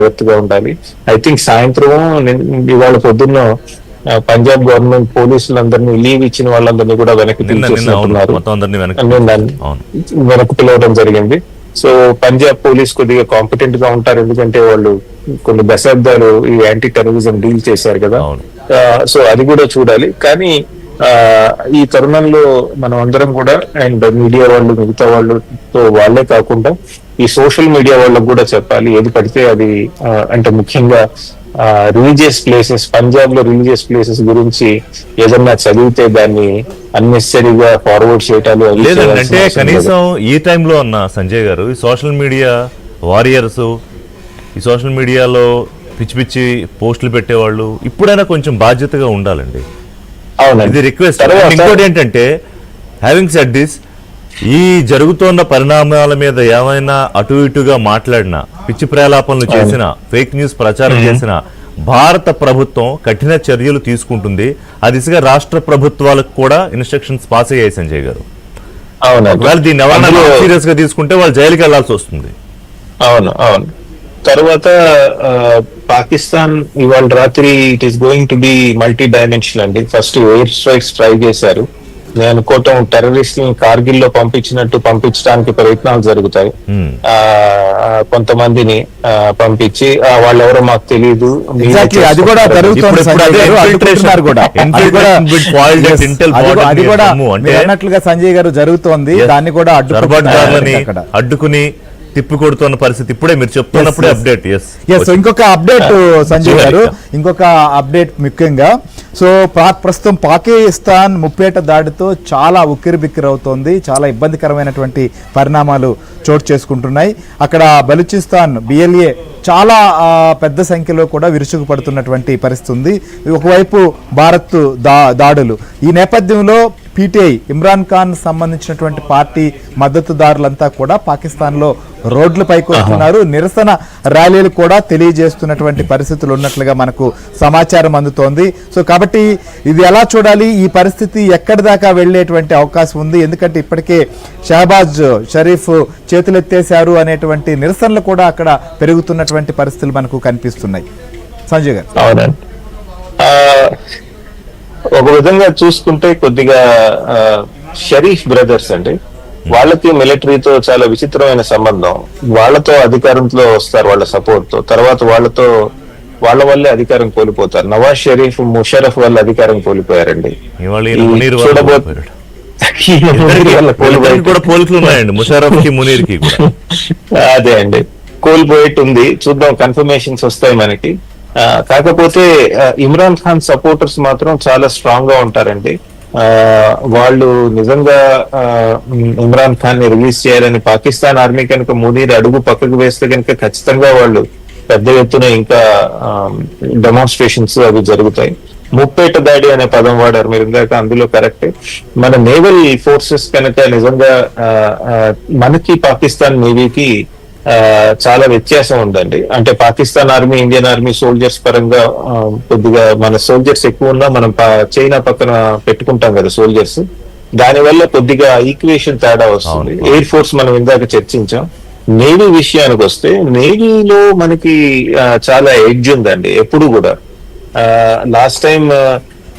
జాగ్రత్తగా ఉండాలి. I think సాయంత్రం ఇవాళ పొద్దున్న పంజాబ్ గవర్నమెంట్ పోలీసులందరినీ లీవ్ ఇచ్చిన వాళ్ళందరినీ కూడా వెనక్కి పిలిచేస్తున్నారు, వెనక్కి పిలవడం జరిగింది. సో పంజాబ్ పోలీస్ కొద్దిగా కాంపిటెంట్ గా ఉంటారు, ఎందుకంటే వాళ్ళు కొన్ని దశాబ్దాలు ఈ యాంటీ టెర్రరిజం డీల్ చేశారు కదా. సో అది కూడా చూడాలి. కానీ ఈ తరుణంలో మనం అందరం కూడా, అండ్ మీడియా వాళ్ళు మిగతా వాళ్ళతో వాళ్ళే కాకుండా ఈ సోషల్ మీడియా వాళ్ళకు కూడా చెప్పాలి, ఏది పడితే అది అంటే ముఖ్యంగా రిలీజియస్ ప్లేసెస్, పంజాబ్ లో రిలీజియస్ ప్లేసెస్ గురించి ఏదన్నా చదివితే దాన్ని అన్నెసరీగా ఫార్వర్డ్ చేయటాలు లేదంటే కనీసం ఈ టైంలో అన్న సంజయ్ గారు ఈ సోషల్ మీడియా వారియర్స్, ఈ సోషల్ మీడియాలో పిచ్చి పిచ్చి పోస్టులు పెట్టేవాళ్ళు ఇప్పుడైనా కొంచెం బాధ్యతగా ఉండాలండి. ఇది రిక్వెస్ట్. ఇంకోటి ఏంటంటే, హ్యావింగ్ సెడ్ దిస్, ఈ జరుగుతున్న పరిణామాల మీద ఏమైనా అటు ఇటుగా మాట్లాడినా, పిచ్చి ప్రేలాపనలు చేసిన, ఫేక్ న్యూస్ ప్రచారం చేసిన భారత ప్రభుత్వం కఠిన చర్యలు తీసుకుంటుంది. ఆ దిశగా రాష్ట్ర ప్రభుత్వాలకు కూడా ఇన్స్ట్రక్షన్స్ పాస్ అయ్యాయి సంజయ్ గారు. ఒకవేళ దీన్ని ఎవరైనా సీరియస్ గా తీసుకుంటే వాళ్ళు జైలుకి వెళ్లాల్సి వస్తుంది. అవును అవును. తర్వాత పాకిస్తాన్ ఇవాళ రాత్రి it is going to be multi dimensional అండి. ఫస్ట్ ఎయిర్ స్ట్రైక్స్ ట్రై చేశారు. నేను అనుకోవటం టెర్రరిస్టులను కార్గిల్ లో పంపించడానికి ప్రయత్నాలు జరుగుతాయి. కొంతమందిని పంపించి వాళ్ళెవరో మాకు తెలియదు, అది కూడా అన్నట్లుగా సంజయ్ గారు జరుగుతోంది. దాన్ని కూడా అడ్డుకుని తిప్పి కొడుతున్న పరిస్థితి ఇప్పుడే మీరు చెప్తున్నప్పుడే అప్డేట్. ఇంకొక అప్డేట్ సంజయ్ గారు, ఇంకొక అప్డేట్ ముఖ్యంగా, సో ప్రస్తుతం పాకిస్తాన్ ముప్పేట దాడితో చాలా ఉక్కిరిబిక్కిరి అవుతోంది. చాలా ఇబ్బందికరమైనటువంటి పరిణామాలు చోటు చేసుకుంటున్నాయి. అక్కడ బలూచిస్తాన్ BLA చాలా పెద్ద సంఖ్యలో కూడా విరుచుకుపడుతున్నటువంటి పరిస్థితి ఉంది. ఒకవైపు భారత్ దాడులు. ఈ నేపథ్యంలో PTI ఇమ్రాన్ ఖాన్ సంబంధించినటువంటి పార్టీ మద్దతుదారులంతా కూడా పాకిస్తాన్ లో రోడ్లపైకి వస్తున్నారు. నిరసన ర్యాలీలు కూడా తెలియజేస్తున్నటువంటి పరిస్థితులు ఉన్నట్లుగా మనకు సమాచారం అందుతోంది. సో కాబట్టి ఇది ఎలా చూడాలి, ఈ పరిస్థితి ఎక్కడి దాకా వెళ్లేటువంటి అవకాశం ఉంది? ఎందుకంటే ఇప్పటికే షహబాజ్ షరీఫ్ చేతులెత్తేశారు అనేటువంటి నిరసనలు కూడా అక్కడ పెరుగుతున్నటువంటి పరిస్థితులు మనకు కనిపిస్తున్నాయి. సంజయ్ గారు. అవునండి, ఒక విధంగా చూసుకుంటే కొద్దిగా షరీఫ్ బ్రదర్స్ అండి, వాళ్ళకి మిలిటరీతో చాలా విచిత్రమైన సంబంధం. వాళ్ళతో అధికారంలో వస్తారు వాళ్ళ సపోర్ట్ తో, తర్వాత వాళ్ళ వల్లే అధికారం కోల్పోతారు. నవాజ్ షరీఫ్ ముషరఫ్ వల్ల అధికారం కోల్పోయారండి. అదే అండి, కోల్పోయేట్టుంది. చూద్దాం, కన్ఫర్మేషన్స్ వస్తాయి మనకి. కాకపోతే ఇమ్రాన్ ఖాన్ సపోర్టర్స్ మాత్రం చాలా స్ట్రాంగ్ గా ఉంటారండి. వాళ్ళు నిజంగా ఇమ్రాన్ ఖాన్ ని రిలీజ్ చేయాలని పాకిస్తాన్ ఆర్మీ కనుక మునీర్ అడుగు పక్కకు వేస్తే కనుక ఖచ్చితంగా వాళ్ళు పెద్ద ఎత్తున ఇంకా డెమాన్స్ట్రేషన్స్ అవి జరుగుతాయి. ముప్పేట దాడి అనే పదం వాడారు మీరు ఇందాక, అందులో కరెక్టే. మన నేవల్ ఫోర్సెస్ కనుక నిజంగా మనకి పాకిస్తాన్ నేవీకి చాలా వ్యత్యాసం ఉందండి. అంటే Pakistan army, Indian army soldiers పరంగా కొద్దిగా మన సోల్జర్స్ ఎక్కువ ఉన్నా మనం చైనా పక్కన పెట్టుకుంటాం కదా సోల్జర్స్, దానివల్ల కొద్దిగా ఈక్వేషన్ తేడా వస్తుంది. ఎయిర్ ఫోర్స్ మనం ఇందాక చర్చించాం. నేవీ విషయానికి వస్తే నేవీలో మనకి చాలా ఎడ్జ్ ఉందండి ఎప్పుడు కూడా. లాస్ట్ టైం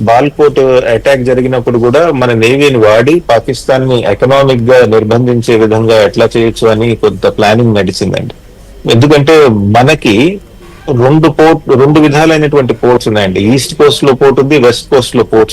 బాల్కోట్ అటాక్ జరిగినప్పుడు కూడా మన నేవీని వాడి పాకిస్తాన్ ని ఎకనామిక్ గా నిర్బంధించే విధంగా ఎట్లా చేయొచ్చు అని కొంత ప్లానింగ్ నడిచిందండి. ఎందుకంటే మనకి రెండు విధాలైనటువంటి పోర్ట్స్ ఉన్నాయండి. ఈస్ట్ కోస్ట్ లో పోర్ట్ ఉంది, వెస్ట్ కోస్ట్ లో పోర్ట్స్